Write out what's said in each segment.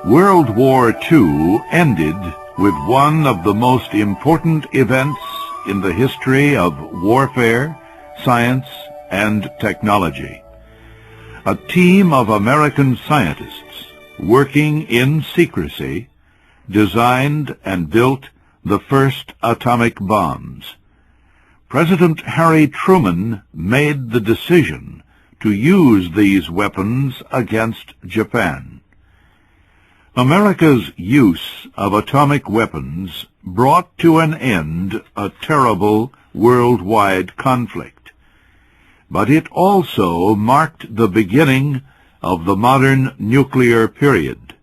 World War II ended with one of the most important events in the history of warfare, science, and technology. A team of American scientists working in secrecy designed and built the first atomic bombs. President Harry Truman made the decision to use these weapons against Japan. America's use of atomic weapons brought to an end a terrible worldwide conflict, but it also marked the beginning of the modern nuclear period,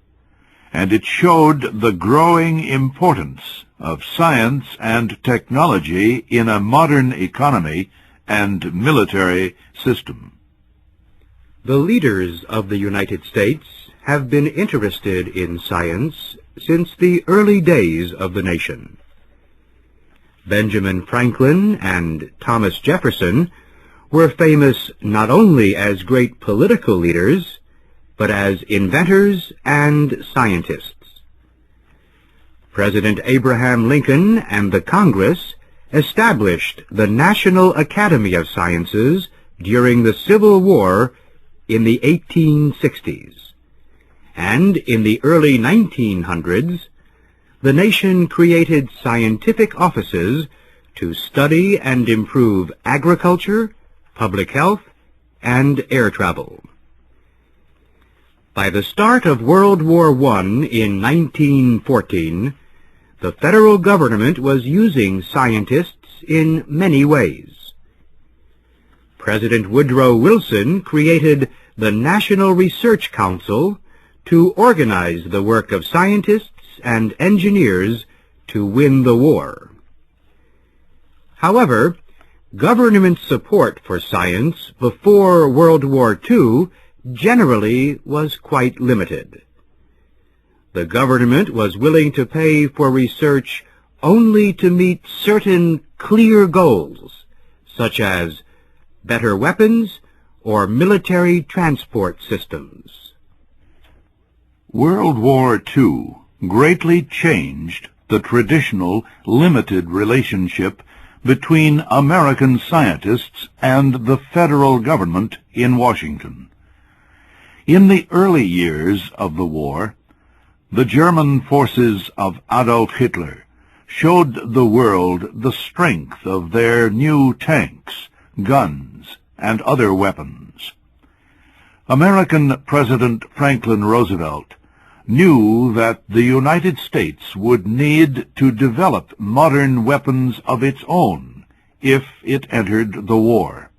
and it showed the growing importance of science and technology in a modern economy and military system. The leaders of the United States have been interested in science since the early days of the nation. Benjamin Franklin and Thomas Jefferson were famous not only as great political leaders, but as inventors and scientists. President Abraham Lincoln and the Congress established the National Academy of Sciences during the Civil War in the 1860s. And in the early 1900s, the nation created scientific offices to study and improve agriculture, public health, and air travel. By the start of World War I in 1914, the federal government was using scientists in many ways. President Woodrow Wilson created the National Research Council to organize the work of scientists and engineers to win the war. However, government support for science before World War II generally was quite limited. The government was willing to pay for research only to meet certain clear goals, such as better weapons or military transport systems. World War II greatly changed the traditional limited relationship between American scientists and the federal government in Washington. In the early years of the war, the German forces of Adolf Hitler showed the world the strength of their new tanks, guns, and other weapons. American President Franklin Roosevelt knew that the United States would need to develop modern weapons of its own if it entered the war.